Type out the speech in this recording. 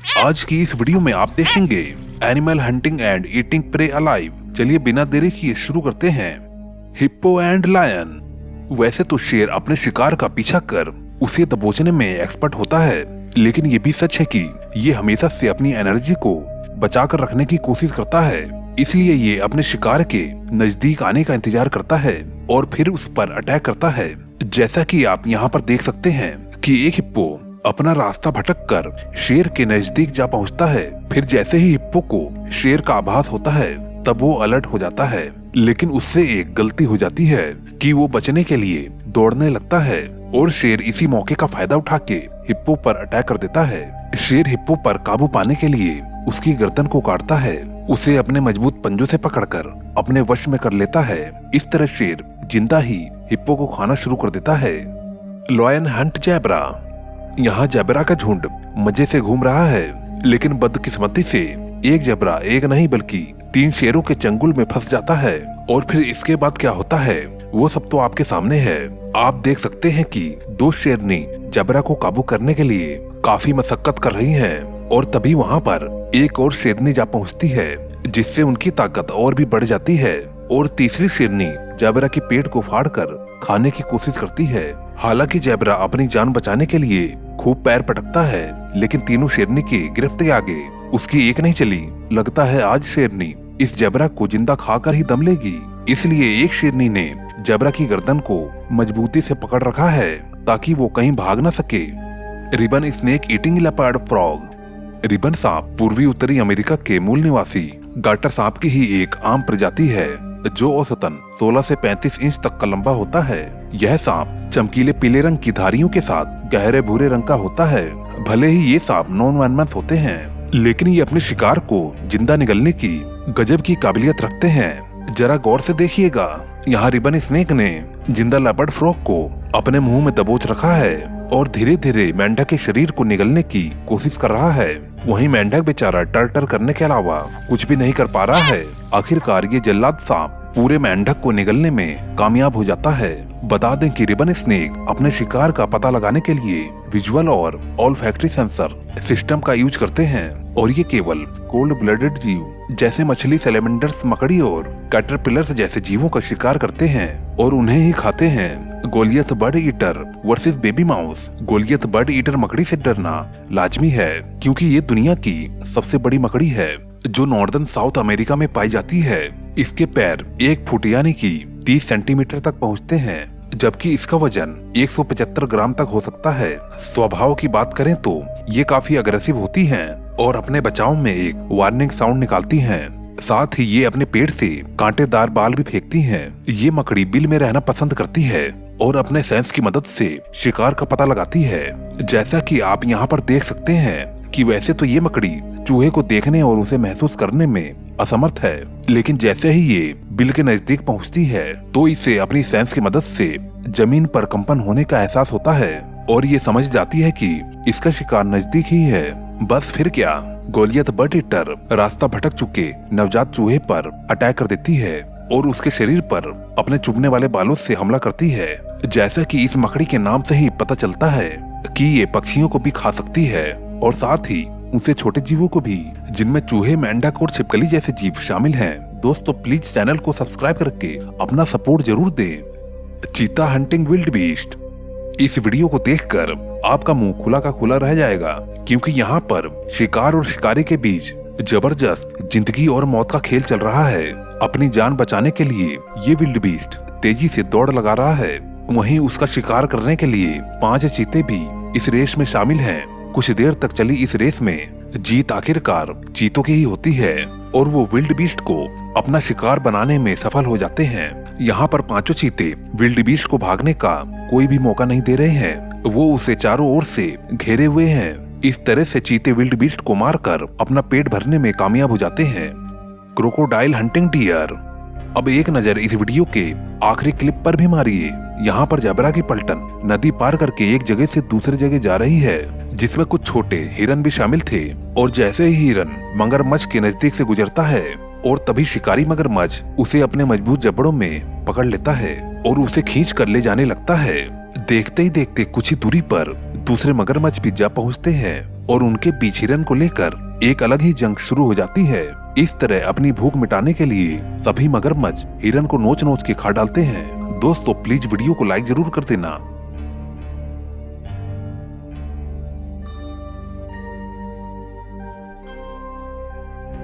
आज की इस वीडियो में आप देखेंगे animal hunting and eating prey alive. चलिए बिना देरी किए शुरू करते हैं। Hippo and lion. वैसे तो शेर अपने शिकार का पीछा कर उसे दबोचने में एक्सपर्ट होता है, लेकिन ये भी सच है कि ये हमेशा से अपनी एनर्जी को बचा कर रखने की कोशिश करता है। इसलिए ये अपने शिकार के नजदीक आने का इंतजार करता है और फिर उस पर अटैक करता है। जैसा कि आप यहाँ पर देख सकते हैं कि एक हिप्पो अपना रास्ता भटक कर शेर के नजदीक जा पहुँचता है। फिर जैसे ही हिप्पो को शेर का आभास होता है तब वो अलर्ट हो जाता है, लेकिन उससे एक गलती हो जाती है कि वो बचने के लिए दौड़ने लगता है और शेर इसी मौके का फायदा उठा के हिप्पो पर अटैक कर देता है। शेर हिप्पो पर काबू पाने के लिए उसकी गर्दन को काटता है, उसे अपने मजबूत पंजों से पकड़कर अपने वश में कर लेता है। इस तरह शेर जिंदा ही हिप्पो को खाना शुरू कर देता है। Lion hunt zebra. यहाँ जैबरा का झुंड मजे से घूम रहा है, लेकिन बदकिस्मती से एक जैबरा एक नहीं बल्कि 3 शेरों के चंगुल में फंस जाता है। और फिर इसके बाद क्या होता है वो सब तो आपके सामने है। आप देख सकते हैं कि 2 शेरनी जैबरा को काबू करने के लिए काफी मशक्कत कर रही हैं, और तभी वहाँ पर एक और शेरनी जा पहुँचती है, जिससे उनकी ताकत और भी बढ़ जाती है। और तीसरी शेरनी जैबरा के पेट को फाड़कर खाने की कोशिश करती है। हालांकि जैबरा अपनी जान बचाने के लिए खूब पैर पटकता है, लेकिन तीनों शेरनी की गिरफ्त के आगे उसकी एक नहीं चली। लगता है आज शेरनी इस जैबरा को जिंदा खाकर ही दम लेगी। इसलिए एक शेरनी ने जैबरा की गर्दन को मजबूती से पकड़ रखा है ताकि वो कहीं भाग न सके। Ribbon snake eating leopard frog. Ribbon सांप पूर्वी उत्तरी अमेरिका के मूल निवासी गाटर सांप की ही एक आम प्रजाति है, जो औसतन 16 से 35 इंच तक का लंबा होता है। यह सांप चमकीले पीले रंग की धारियों के साथ गहरे भूरे रंग का होता है। भले ही ये सांप नॉन वेनमस होते हैं, लेकिन ये अपने शिकार को जिंदा निगलने की गजब की काबिलियत रखते हैं। जरा गौर से देखिएगा, यहाँ रिबन स्नेक ने जिंदा लेपर्ड फ्रॉग को अपने मुंह में दबोच रखा है और धीरे धीरे मेंढक के शरीर को निगलने की कोशिश कर रहा है। वहीं मेंढक बेचारा टर टर करने के अलावा कुछ भी नहीं कर पा रहा है। आखिरकार ये जल्लाद सांप पूरे मेंढक को निगलने में कामयाब हो जाता है। बता दें कि रिबन स्नेक अपने शिकार का पता लगाने के लिए विजुअल और ऑल्फैक्टरी सेंसर सिस्टम का यूज करते हैं, और ये केवल कोल्ड ब्लडेड जीव जैसे मछली, सैलेमेंडर्स, मकड़ी और कैटरपिलर्स जैसे जीवों का शिकार करते हैं और उन्हें ही खाते हैं। Goliath bird eater versus baby mouse. Goliath bird eater मकड़ी से डरना लाजमी है, क्योंकि ये दुनिया की सबसे बड़ी मकड़ी है जो नॉर्दर्न साउथ अमेरिका में पाई जाती है। इसके पैर 1 फुट यानी कि 30 सेंटीमीटर तक पहुँचते हैं, जबकि इसका वजन 175 ग्राम तक हो सकता है। स्वभाव की बात करें तो ये काफी अग्रेसिव होती हैं और अपने बचाव में एक वार्निंग साउंड निकालती हैं। साथ ही ये अपने पेट से कांटेदार बाल भी फेंकती हैं। ये मकड़ी बिल में रहना पसंद करती है और अपने सेंस की मदद से शिकार का पता लगाती है। जैसा कि आप यहाँ पर देख सकते हैं कि वैसे तो ये मकड़ी चूहे को देखने और उसे महसूस करने में असमर्थ है, लेकिन जैसे ही ये बिल के नजदीक पहुंचती है तो इसे अपनी सेंस की मदद से जमीन पर कंपन होने का एहसास होता है और ये समझ जाती है कि इसका शिकार नजदीक ही है। बस फिर क्या, गोलियत बर्ड ईटर रास्ता भटक चुके नवजात चूहे पर अटैक कर देती है और उसके शरीर पर अपने चुभने वाले बालों से हमला करती है। जैसा कि इस मकड़ी के नाम से ही पता चलता है कि ये पक्षियों को भी खा सकती है और साथ ही उनसे छोटे जीवों को भी, जिनमें चूहे, मेंढक और छिपकली जैसे जीव शामिल हैं। दोस्तों प्लीज चैनल को सब्सक्राइब करके अपना सपोर्ट जरूर दें। चीता हंटिंग विल्ड बीस्ट। इस वीडियो को देखकर आपका मुंह खुला का खुला रह जाएगा, क्योंकि यहाँ पर शिकार और शिकारी के बीच जबरदस्त जिंदगी और मौत का खेल चल रहा है। अपनी जान बचाने के लिए ये विल्ड बीस्ट तेजी से दौड़ लगा रहा है। वहीं उसका शिकार करने के लिए 5 चीते भी इस रेस में शामिल हैं। कुछ देर तक चली इस रेस में जीत आखिरकार चीतों की ही होती है और वो विल्ड बीस्ट को अपना शिकार बनाने में सफल हो जाते हैं। यहाँ पर 5 चीते विल्ड बीस्ट को भागने का कोई भी मौका नहीं दे रहे हैं, वो उसे चारों ओर से घेरे हुए हैं। इस तरह से चीते विल्ड बीस्ट को मारकर अपना पेट भरने में कामयाब हो जाते हैं। Crocodile hunting deer. अब एक नजर इस वीडियो के आखिरी क्लिप पर भी मारिए। यहाँ पर जैबरा की पलटन नदी पार करके एक जगह से दूसरी जगह जा रही है, जिसमें कुछ छोटे हिरन भी शामिल थे। और जैसे ही हिरन मगरमच्छ के नजदीक से गुजरता है और तभी शिकारी मगरमच्छ उसे अपने मजबूत जबड़ों में पकड़ लेता है और उसे खींच कर ले जाने लगता है। देखते ही देखते कुछ ही दूरी पर दूसरे मगरमच्छ भी जा पहुंचते हैं और उनके बीच हिरन को लेकर एक अलग ही जंग शुरू हो जाती है। इस तरह अपनी भूख मिटाने के लिए सभी मगरमच्छ हिरन को नोच नोच के खा डालते हैं। दोस्तों प्लीज वीडियो को लाइक जरूर कर देना।